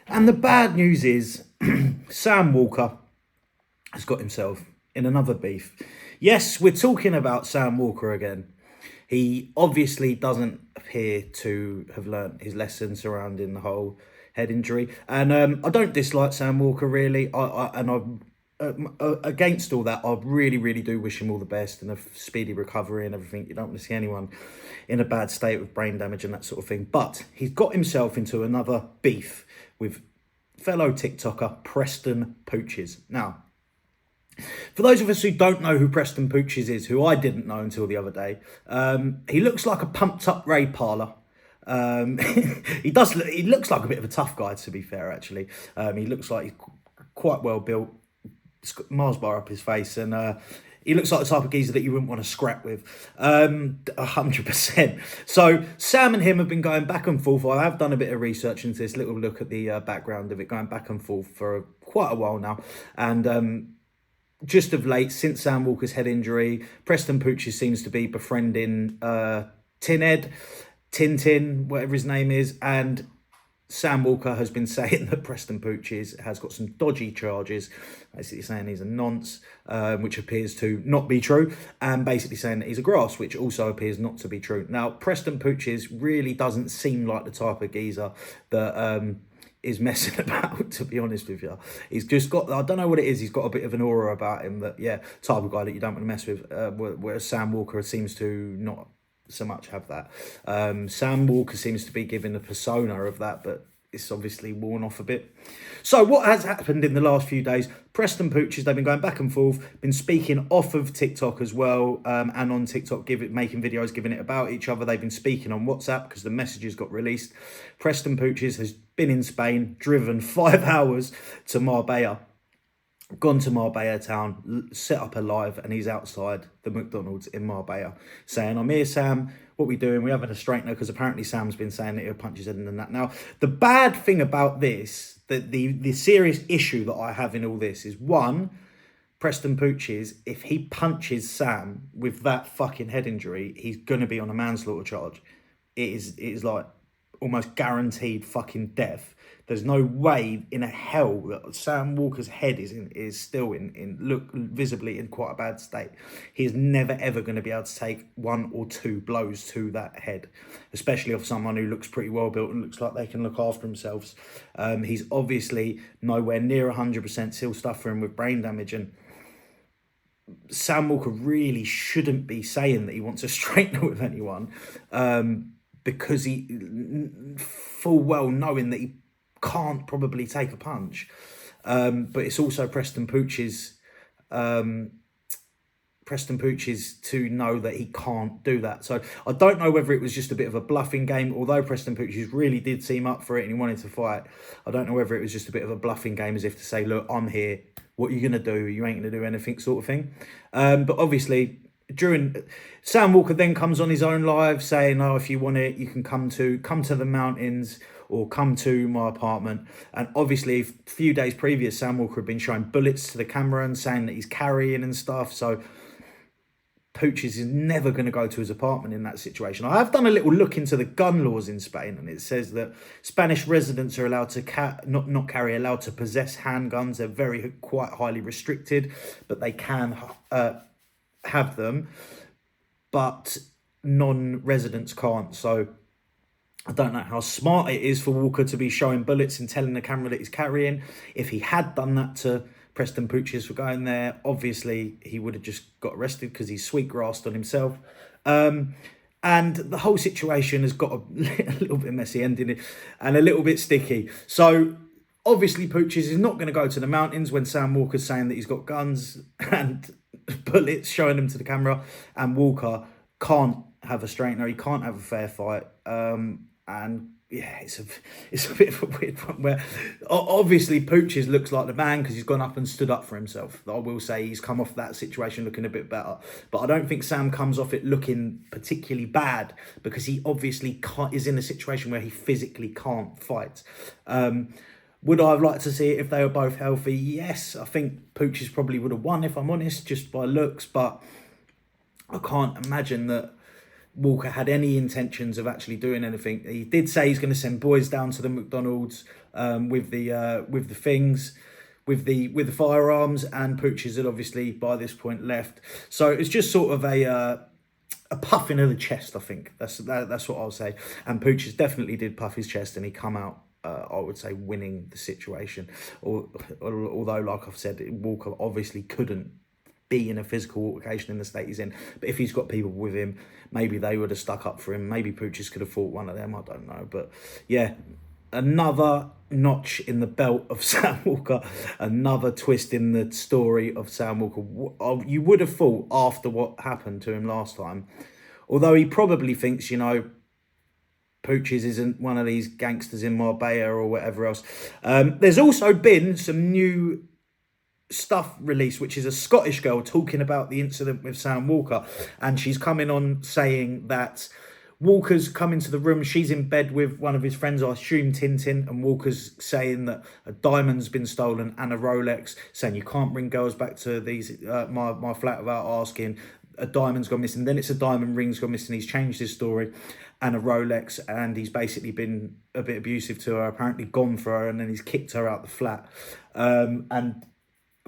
And the bad news is Sam Walker has got himself in another beef. Yes, we're talking about Sam Walker again. He obviously doesn't appear to have learnt his lesson surrounding the whole head injury. And I don't dislike Sam Walker, really. Against all that, I really, really do wish him all the best and a speedy recovery and everything. You don't want to see anyone in a bad state with brain damage and that sort of thing. But he's got himself into another beef with fellow TikToker Preston Pooches. Now, for those of us who don't know who Preston Pooches is, who I didn't know until the other day, he looks like a pumped up Ray Parler. He looks like a bit of a tough guy, to be fair, actually. He looks like he's quite well built. He's got Mars bar up his face, and he looks like the type of geezer that you wouldn't want to scrap with, 100%. So Sam and him have been going back and forth. I have done a bit of research into this, little look at the background of it, going back and forth for quite a while now. And just of late, since Sam Walker's head injury, Preston Pooches seems to be befriending Tintin, whatever his name is, and Sam Walker has been saying that Preston Pooches has got some dodgy charges, basically saying he's a nonce, which appears to not be true, and basically saying that he's a grass, which also appears not to be true. Now, Preston Pooches really doesn't seem like the type of geezer that is messing about, to be honest with you. He's just got, I don't know what it is, he's got a bit of an aura about him that, yeah, type of guy that you don't want to mess with, whereas Sam Walker seems to not so much have that. Sam Walker seems to be given a persona of that, but it's obviously worn off a bit. So what has happened in the last few days? Preston Pooches, they've been going back and forth, been speaking off of TikTok as well, and on TikTok, making videos, giving it about each other. They've been speaking on WhatsApp because the messages got released. Preston Pooches has been in Spain, driven 5 hours to Marbella, gone to Marbella town, set up a live, and he's outside the McDonald's in Marbella saying, "I'm here, Sam. What we doing? We having a straightener," because apparently Sam's been saying that he'll punch his head in and that. Now, the bad thing about this, the serious issue that I have in all this is, one, Preston Pooches, if he punches Sam with that fucking head injury, he's going to be on a manslaughter charge. It is like almost guaranteed fucking death. There's no way in a hell that Sam Walker's head is still visibly in quite a bad state. He is never ever going to be able to take 1 or 2 blows to that head, especially of someone who looks pretty well built and looks like they can look after themselves. He's obviously nowhere near 100%, still suffering with brain damage, and Sam Walker really shouldn't be saying that he wants a straightener with anyone, because he full well knowing that he can't probably take a punch, but it's also Preston Pooches to know that he can't do that. So I don't know whether it was just a bit of a bluffing game, although Preston Pooches really did seem up for it and he wanted to fight. I don't know whether it was just a bit of a bluffing game, as if to say, look, I'm here, what are you gonna do? You ain't gonna do anything, sort of thing. But obviously Sam Walker then comes on his own live saying, "Oh, if you want it, you can come to the mountains or come to my apartment." And obviously, a few days previous, Sam Walker had been showing bullets to the camera and saying that he's carrying and stuff. So Pooches is never going to go to his apartment in that situation. I have done a little look into the gun laws in Spain, and it says that Spanish residents are allowed to allowed to possess handguns. They're quite highly restricted, but they can have them, but non-residents can't. So I don't know how smart it is for Walker to be showing bullets and telling the camera that he's carrying. If he had done that to Preston Pooches for going there, obviously he would have just got arrested because he's sweetgrassed on himself. And the whole situation has got a little bit messy ending and a little bit sticky. So obviously Pooches is not going to go to the mountains when Sam Walker's saying that he's got guns and bullets, showing them to the camera, and Walker can't have a straightener, he can't have a fair fight. And yeah, it's a bit of a weird one where obviously Pooches looks like the man because he's gone up and stood up for himself. I will say he's come off that situation looking a bit better, but I don't think Sam comes off it looking particularly bad because he obviously is in a situation where he physically can't fight. Would I have liked to see it if they were both healthy? Yes, I think Pooches probably would have won, if I'm honest, just by looks, but I can't imagine that Walker had any intentions of actually doing anything. He did say he's going to send boys down to the McDonald's with the things, with the firearms, and Pooches had obviously by this point left. So it's just sort of a puffing of the chest, I think. That's what I'll say. And Pooches definitely did puff his chest, and he come out, I would say, winning the situation. Although, like I've said, Walker obviously couldn't be in a physical altercation in the state he's in. But if he's got people with him, maybe they would have stuck up for him. Maybe Pooches could have fought one of them. I don't know. But yeah, another notch in the belt of Sam Walker, another twist in the story of Sam Walker. You would have thought after what happened to him last time, although he probably thinks, Pooches isn't one of these gangsters in Marbella or whatever else. There's also been some new stuff released, which is a Scottish girl talking about the incident with Sam Walker, and she's coming on saying that Walker's come into the room, she's in bed with one of his friends, I assume Tintin, and Walker's saying that a diamond's been stolen and a Rolex, saying you can't bring girls back to these my flat without asking. A diamond's gone missing, then it's a diamond ring's gone missing. He's changed his story, and a Rolex, and he's basically been a bit abusive to her, apparently gone for her, and then he's kicked her out the flat. And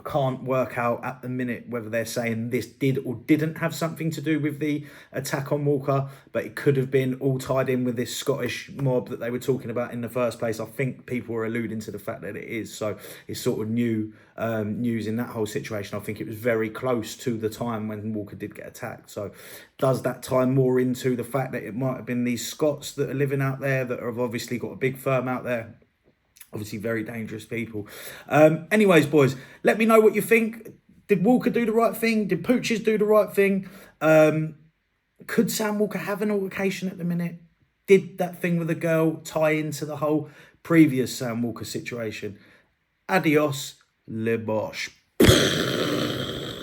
can't work out at the minute whether they're saying this did or didn't have something to do with the attack on Walker, but it could have been all tied in with this Scottish mob that they were talking about in the first place. I think people were alluding to the fact that it is, so it's sort of new news in that whole situation. I think it was very close to the time when Walker did get attacked. So does that tie more into the fact that it might have been these Scots that are living out there that have obviously got a big firm out there? Obviously very dangerous people. Anyways, boys, let me know what you think. Did Walker do the right thing? Did Pooches do the right thing? Could Sam Walker have an altercation at the minute? Did that thing with the girl tie into the whole previous Sam Walker situation? Adios, le bosh.